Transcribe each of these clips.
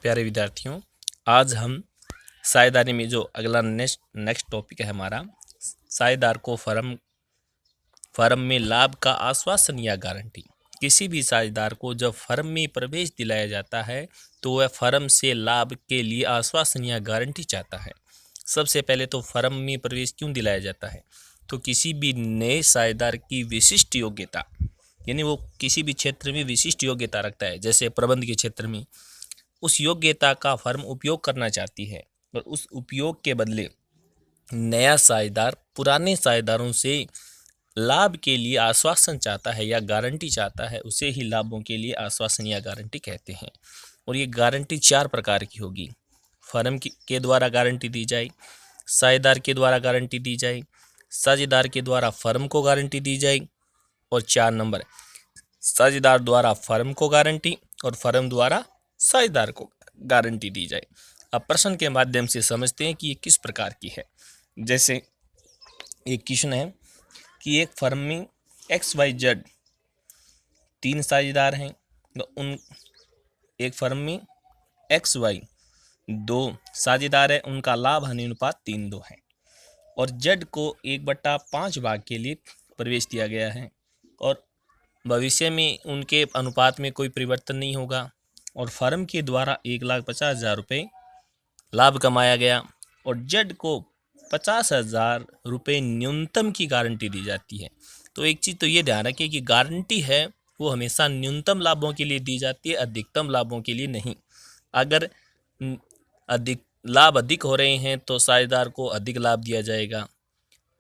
प्यारे विद्यार्थियों, आज हम साझेदारी में जो अगला नेक्स्ट टॉपिक है हमारा, साझेदार को फर्म में लाभ का आश्वासन या गारंटी। किसी भी साझेदार को जब फर्म में प्रवेश दिलाया जाता है तो वह फर्म से लाभ के लिए आश्वासन या गारंटी चाहता है। सबसे पहले तो फर्म में प्रवेश क्यों दिलाया जाता है? तो किसी भी नए साझेदार की विशिष्ट योग्यता, यानी वो किसी भी क्षेत्र में विशिष्ट योग्यता रखता है, जैसे प्रबंध के क्षेत्र में, उस योग्यता का फर्म उपयोग करना चाहती है और उस उपयोग के बदले नया साझेदार पुराने साझेदारों से लाभ के लिए आश्वासन चाहता है या गारंटी चाहता है, उसे ही लाभों के लिए आश्वासन या गारंटी कहते हैं। और ये गारंटी 4 प्रकार की होगी। फर्म के द्वारा गारंटी दी जाए, साझेदार के द्वारा गारंटी दी जाए, साझेदार के द्वारा फर्म को गारंटी दी जाए, और 4 नंबर, साझेदार द्वारा फर्म को गारंटी और फर्म द्वारा साझेदार को गारंटी दी जाए। अब प्रश्न के माध्यम से समझते हैं कि ये किस प्रकार की है। जैसे एक क्वेश्चन है कि एक फर्म में XYZ 3 साझेदार हैं, तो उन एक फर्म में XY 2 साझेदार है, उनका लाभ हानि अनुपात 3:2 है, और Z को 1/5 भाग के लिए प्रवेश दिया गया है और भविष्य में उनके अनुपात में कोई परिवर्तन नहीं होगा, और फर्म के द्वारा 1,50,000 रुपये लाभ कमाया गया और Z को 50,000 रुपये न्यूनतम की गारंटी दी जाती है। तो एक चीज़ तो ये ध्यान रखिए कि गारंटी है वो हमेशा न्यूनतम लाभों के लिए दी जाती है, अधिकतम लाभों के लिए नहीं। अगर अधिक हो रहे हैं तो साझेदार को अधिक लाभ दिया जाएगा,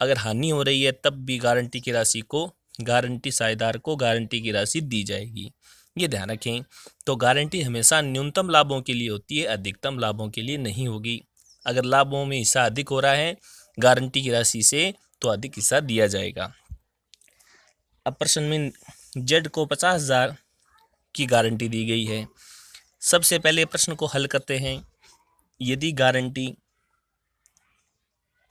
अगर हानि हो रही है तब भी गारंटी साझेदार को गारंटी की राशि दी जाएगी। ये ध्यान रखें। तो गारंटी हमेशा न्यूनतम लाभों के लिए होती है, अधिकतम लाभों के लिए नहीं होगी। अगर लाभों में हिस्सा अधिक हो रहा है गारंटी की राशि से तो अधिक हिस्सा दिया जाएगा। अब प्रश्न में Z को 50,000 की गारंटी दी गई है। सबसे पहले प्रश्न को हल करते हैं। यदि गारंटी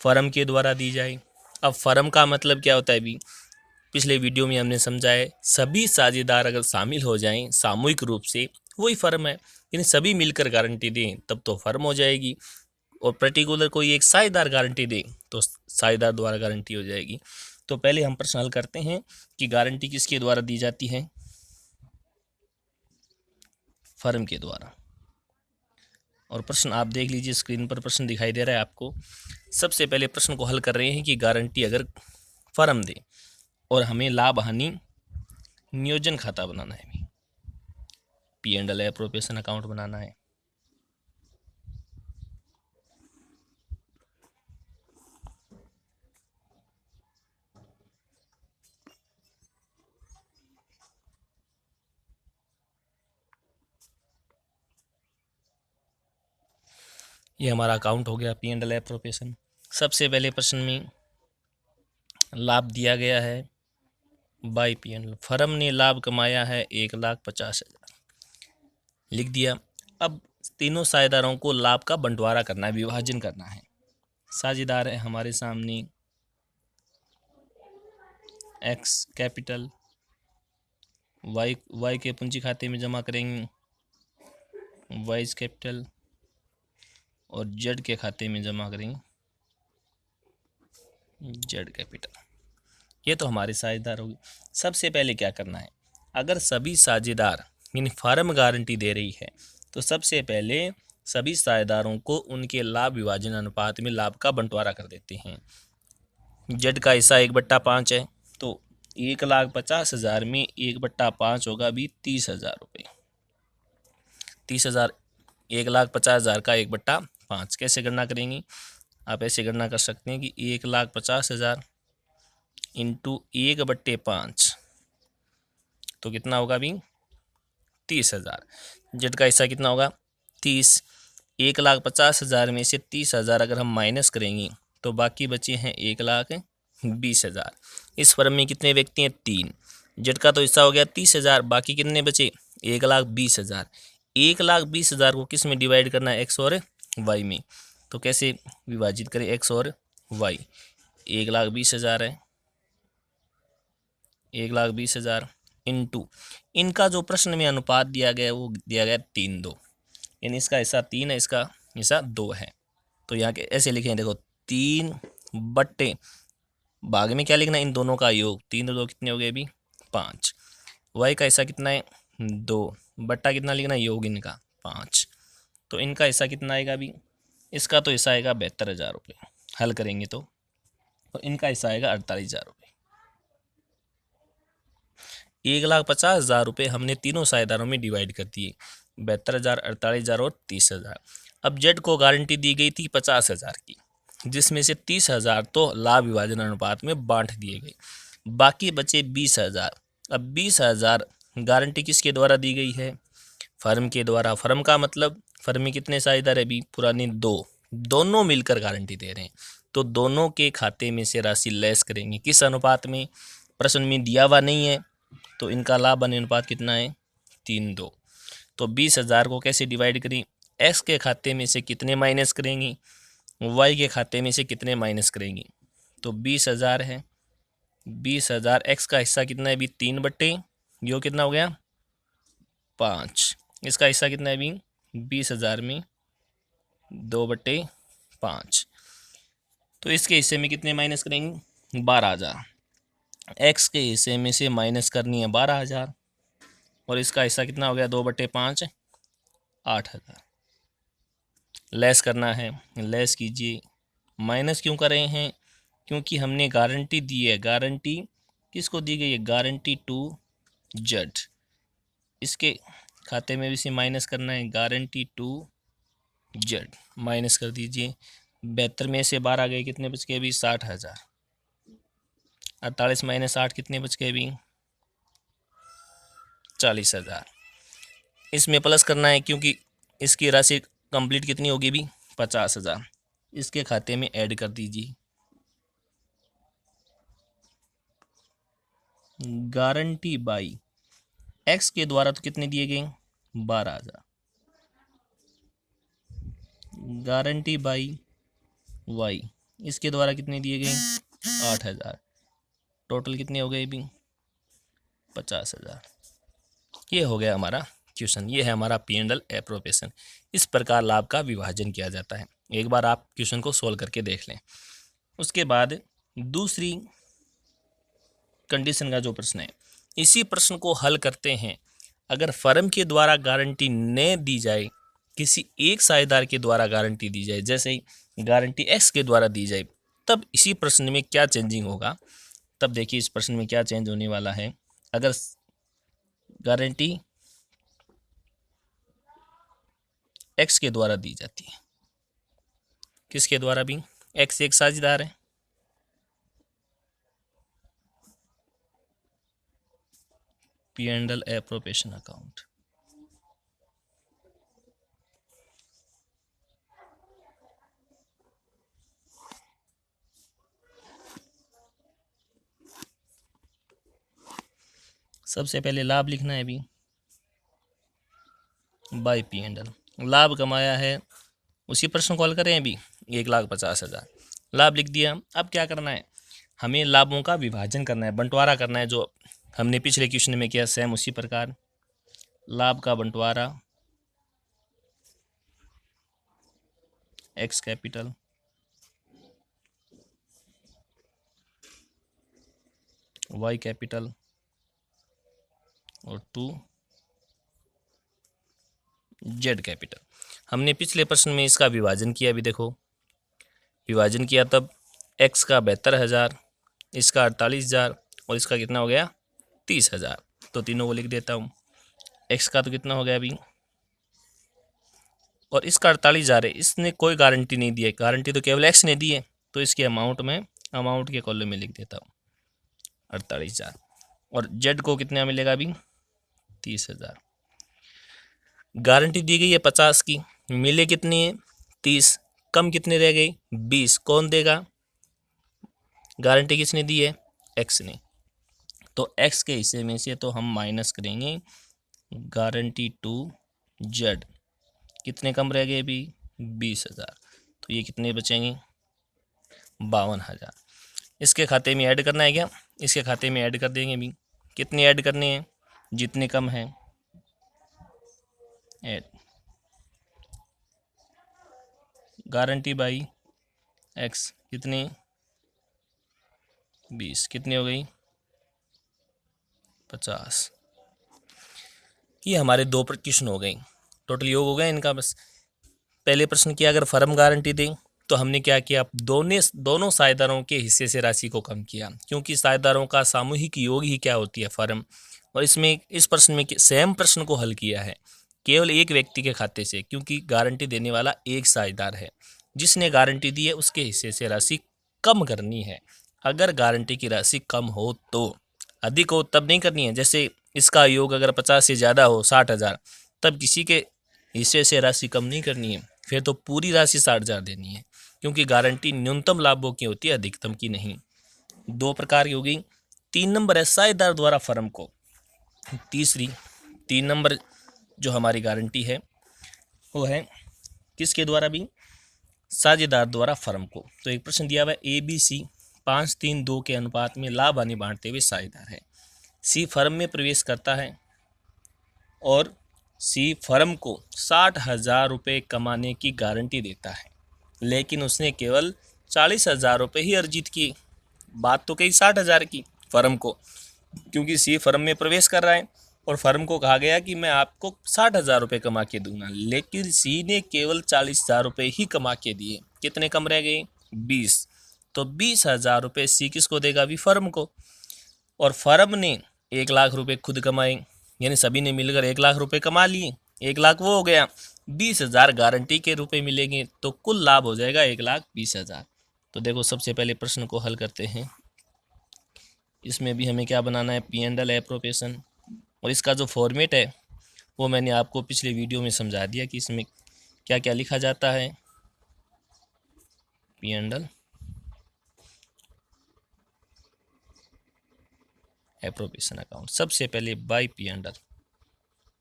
फर्म के द्वारा दी जाए, अब फर्म का मतलब क्या होता है? अभी पिछले वीडियो में हमने समझा है, सभी साझेदार अगर शामिल हो जाएं सामूहिक रूप से वही फर्म है, यानी सभी मिलकर गारंटी दें तब तो फर्म हो जाएगी, और पर्टिकुलर कोई एक साझेदार गारंटी दे तो साझेदार द्वारा गारंटी हो जाएगी। तो पहले हम प्रश्न हल करते हैं कि गारंटी किसके द्वारा दी जाती है? फर्म के द्वारा। और प्रश्न आप देख लीजिए, स्क्रीन पर प्रश्न दिखाई दे रहा है आपको। सबसे पहले प्रश्न को हल कर रहे हैं कि गारंटी अगर फर्म दे और हमें लाभ हानि नियोजन खाता बनाना है, P&L एप्रोप्रिएशन अकाउंट बनाना है। ये हमारा अकाउंट हो गया P&L एप्रोप्रिएशन। सबसे पहले प्रश्न में लाभ दिया गया है बाई P&L। फर्म ने लाभ कमाया है 1,50,000, लिख दिया। अब तीनों साझेदारों को लाभ का बंटवारा करना है, विभाजन करना है। साझेदार है हमारे सामने X कैपिटल, Y के पूंजी खाते में जमा करेंगे Y कैपिटल, और Z के खाते में जमा करेंगे Z कैपिटल। ये तो हमारे साझेदार होगी। सबसे पहले क्या करना है, अगर सभी साझेदार यानी फर्म गारंटी दे रही है तो सबसे पहले सभी साझेदारों को उनके लाभ विभाजन अनुपात में लाभ का बंटवारा कर देते हैं। Z का हिस्सा 1/5 है, तो 1,50,000 में 1/5 होगा भी 30,000 रुपये। 30,000 1,50,000 का 1/5 कैसे गणना करेंगे? आप ऐसे गणना कर सकते हैं कि 1,50,000 इंटू 1/5 तो कितना होगा भी 30,000। Z का हिस्सा कितना होगा 30। 1,50,000 में से 30,000 अगर हम माइनस करेंगे तो बाकी बचे हैं 1,20,000। इस फर्म में कितने व्यक्ति हैं? 3। Z का तो हिस्सा हो गया 30,000, बाकी कितने बचे? 1,20,000। 1,20,000 को किस में डिवाइड करना है? X और Y में। तो कैसे विभाजित करें X और Y? 1,20,000 है, 1,20,000 इंटू इनका जो प्रश्न में अनुपात दिया गया है वो दिया गया 3:2, यानी इसका हिस्सा 3 है, इसका हिस्सा 2 है। तो यहाँ के ऐसे लिखें, देखो 3 बट्टे भाग में क्या लिखना है, इन दोनों का योग, 3 और 2 कितने हो गए अभी 5। वाई का हिस्सा कितना है 2, बट्टा कितना लिखना है योग इनका 5। तो इनका हिस्सा कितना आएगा अभी, इसका तो हिस्सा आएगा 72,000 रुपये, हल करेंगे तो इनका हिस्सा आएगा 48,000 रुपये। 1,50,000 रुपये हमने तीनों साझेदारों में डिवाइड कर दिए, 72,000, 48,000 और 30,000। अब जेड को गारंटी दी गई थी 50,000 की, जिसमें से 30,000 तो लाभ विभाजन अनुपात में बांट दिए गए, बाकी बचे 20,000। अब 20,000 गारंटी किसके द्वारा दी गई है, फर्म के द्वारा। फर्म का मतलब फर्म में कितने साझेदार है अभी, पुराने 2, दोनों मिलकर गारंटी दे रहे हैं, तो दोनों के खाते में से राशि लेस करेंगे। किस अनुपात में, प्रश्न में दिया हुआ नहीं है, तो इनका लाभ अनुपात कितना है 3:2। तो 20,000 को कैसे डिवाइड करें, एक्स के खाते में से कितने माइनस करेंगे, वाई के खाते में से कितने माइनस करेंगे। तो 20,000 है, 20,000 एक्स का हिस्सा कितना है अभी 3 बट्टे, यो कितना हो गया 5। इसका हिस्सा कितना है अभी 20,000 में 2/5। तो इसके हिस्से में कितने माइनस करेंगे 12,000। एक्स के हिस्से में से माइनस करनी है 12,000, और इसका हिस्सा कितना हो गया 2/5 8,000। लेस करना है, लेस कीजिए। माइनस क्यों कर रहे हैं, क्योंकि हमने गारंटी दी है। गारंटी किसको दी गई है, गारंटी टू जेड। इसके खाते में भी से माइनस करना है, गारंटी टू जेड। माइनस कर दीजिए, 72 में से 12 गए, कितने बच गए अभी 60,000। 48 माइनस 8 कितने बच गए अभी 40,000। इसमें प्लस करना है, क्योंकि इसकी राशि कंप्लीट कितनी होगी भी 50,000। इसके खाते में ऐड कर दीजिए। गारंटी बाई एक्स के द्वारा तो कितने दिए गए 12,000, गारंटी बाई वाई इसके द्वारा कितने दिए गए 8,000। टोटल कितने हो गए भी 50,000। ये हो गया हमारा क्वेश्चन। ये है हमारा P&L एप्रोप्रिएशन। इस प्रकार लाभ का विभाजन किया जाता है। एक बार आप क्वेश्चन को सोल्व करके देख लें। उसके बाद दूसरी कंडीशन का जो प्रश्न है, इसी प्रश्न को हल करते हैं। अगर फर्म के द्वारा गारंटी न दी जाए, किसी एक साझेदार के द्वारा गारंटी दी जाए, जैसे ही गारंटी एक्स के द्वारा दी जाए, तब इसी प्रश्न में क्या चेंजिंग होगा। तब देखिए इस प्रश्न में क्या चेंज होने वाला है। अगर गारंटी एक्स के द्वारा दी जाती है, किसके द्वारा भी, एक्स एक साझेदार है, P&L एप्रोप्रिएशन अकाउंट। सबसे पहले लाभ लिखना है अभी, बाई P&L। लाभ कमाया है, उसी प्रश्न को हल करें अभी। 1,50,000 लाभ लिख दिया। अब क्या करना है, हमें लाभों का विभाजन करना है, बंटवारा करना है, जो हमने पिछले क्वेश्चन में किया सेम उसी प्रकार। लाभ का बंटवारा एक्स कैपिटल वाई कैपिटल और टू जेड कैपिटल। हमने पिछले प्रश्न में इसका विभाजन किया, अभी देखो विभाजन किया, तब एक्स का 72,000, इसका 48,000 और इसका कितना हो गया 30,000। तो तीनों को लिख देता हूँ। एक्स का तो कितना हो गया अभी, और इसका 48,000 है, इसने कोई गारंटी नहीं दी है, गारंटी तो केवल एक्स ने दी है, तो इसके अमाउंट में, अमाउंट के कॉलम में लिख देता हूँ 48,000। और जेड को कितना मिलेगा अभी 30,000। गारंटी दी गई है 50 की, मिले कितनी है 30, कम कितने रह गई 20। कौन देगा, गारंटी किसने दी है एक्स ने, तो एक्स के हिस्से में से तो हम माइनस करेंगे गारंटी टू जेड। कितने कम रह गए अभी 20,000, तो ये कितने बचेंगे 52,000। इसके खाते में ऐड करना है क्या, इसके खाते में ऐड कर देंगे अभी। कितने ऐड करने हैं, जितने कम हैं ऐड। गारंटी बाई एक्स कितनी 20, कितनी हो गई 50। ये हमारे दो प्रश्न हो गए, टोटल योग हो गए इनका। बस पहले प्रश्न किया अगर फर्म गारंटी दें तो हमने क्या किया, दोनों साझेदारों के हिस्से से राशि को कम किया, क्योंकि साझेदारों का सामूहिक योग ही क्या होती है, फर्म। और इसमें इस प्रश्न में सेम प्रश्न को हल किया है केवल एक व्यक्ति के खाते से, क्योंकि गारंटी देने वाला एक साझेदार है। जिसने गारंटी दी है उसके हिस्से से राशि कम करनी है। अगर गारंटी की राशि कम हो तो, अधिक हो तब नहीं करनी है। जैसे इसका योग अगर 50 से ज़्यादा हो 60,000, तब किसी के हिस्से से राशि कम नहीं करनी है, फिर तो पूरी राशि 60,000 देनी है, क्योंकि गारंटी न्यूनतम लाभों की होती है, अधिकतम की नहीं। दो प्रकार की होगी। 3 नंबर है साझेदार द्वारा फर्म को। 3 नंबर जो हमारी गारंटी है वो है किसके द्वारा भी, साझेदार द्वारा फर्म को। तो एक प्रश्न दिया हुआ है ABC 5-3-2 के अनुपात में लाभ हानि बांटते हुए साझेदार है। सी फर्म में प्रवेश करता है और सी फर्म को 60,000 रुपये कमाने की गारंटी देता है, लेकिन उसने केवल 40,000 रुपये ही अर्जित किए। बात तो कही 60,000 की फर्म को, क्योंकि सी फर्म में प्रवेश कर रहा है और फर्म को कहा गया कि मैं आपको 60,000 रुपये कमा के दूंगा, लेकिन सी ने केवल 40,000 रुपये ही कमा के दिए। कितने कम रह गए 20। तो 20,000 रुपये सी किसको देगा भी, फर्म को। और फर्म ने 1 लाख रुपये खुद कमाए, यानी सभी ने मिलकर 1 लाख रुपये कमा लिए। 1 लाख वो हो गया, 20,000 गारंटी के रुपए मिलेंगे, तो कुल लाभ हो जाएगा 1,20,000। तो देखो सबसे पहले प्रश्न को हल करते हैं। इसमें भी हमें क्या बनाना है, P&L एप्रोप्रिएशन। और इसका जो फॉर्मेट है वो मैंने आपको पिछले वीडियो में समझा दिया कि इसमें क्या क्या लिखा जाता है। P&L appropriation account. सबसे पहले बाय P&L,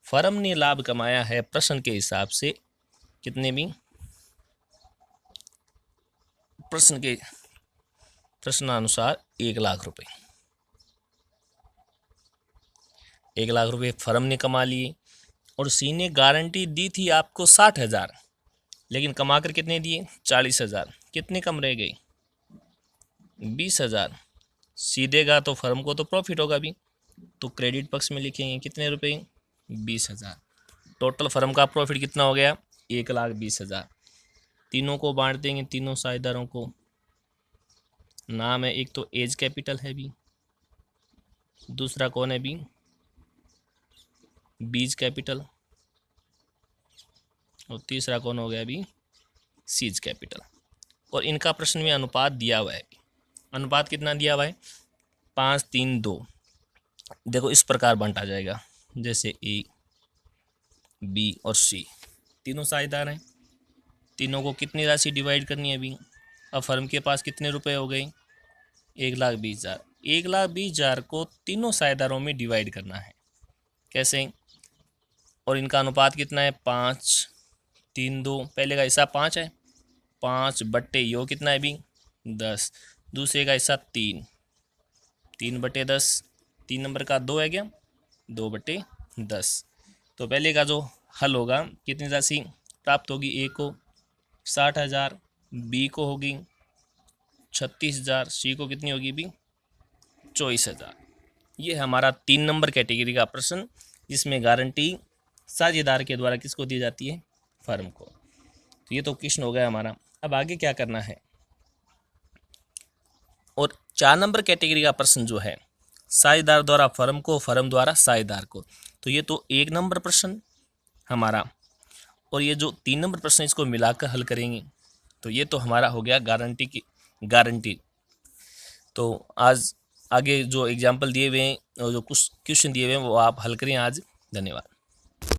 फर्म ने लाभ कमाया है प्रश्न के हिसाब से कितने भी, प्रश्नानुसार 1 लाख रुपए। 1 लाख रुपए फर्म ने कमा लिए और सी ने गारंटी दी थी आपको 60,000, लेकिन कमाकर कितने दिए 40,000। कितने कम रह गए 20,000। सी देगा तो फर्म को तो प्रॉफिट होगा भी, तो क्रेडिट पक्ष में लिखेंगे कितने रुपए 20,000। टोटल फर्म का प्रॉफिट कितना हो गया 1,20,000। तीनों को बांट देंगे, तीनों साझेदारों को। नाम है, एक तो एज कैपिटल है भी, दूसरा कौन है भी, बीज कैपिटल, और तीसरा कौन हो गया भी, सीज कैपिटल। और इनका प्रश्न में अनुपात दिया हुआ है। अनुपात कितना दिया हुआ है 5-3-2। देखो इस प्रकार बांटा जाएगा, जैसे ए बी और सी तीनों साझेदार हैं। तीनों को कितनी राशि डिवाइड करनी है अभी। अब फर्म के पास कितने रुपए हो गए 1,20,000। 1,20,000 को तीनों साझेदारों में डिवाइड करना है। कैसे, और इनका अनुपात कितना है 5-3-2। पहले का हिस्सा 5 है, 5 बट्टे यो कितना है भी 10। दूसरे का हिस्सा 3 बटे 10। 3 नंबर का 2 है क्या, 2 बटे 10। तो पहले का जो हल होगा कितनी राशि प्राप्त होगी, ए को 60,000, बी को होगी 36,000, सी को कितनी होगी भी 24,000। ये हमारा 3 नंबर कैटेगरी का प्रश्न, जिसमें गारंटी साझेदार के द्वारा किसको दी जाती है, फर्म को। तो ये तो क्वेश्चन हो गया हमारा। अब आगे क्या करना है। और 4 नंबर कैटेगरी का प्रश्न जो है, साझेदार द्वारा फर्म को, फर्म द्वारा साझेदार को। तो ये तो 1 नंबर प्रश्न हमारा, और ये जो 3 नंबर प्रश्न इसको मिलाकर हल करेंगे। तो ये तो हमारा हो गया गारंटी की गारंटी। तो आज आगे जो एग्जाम्पल दिए हुए हैं और जो कुछ क्वेश्चन दिए हुए हैं वो आप हल करें आज। धन्यवाद।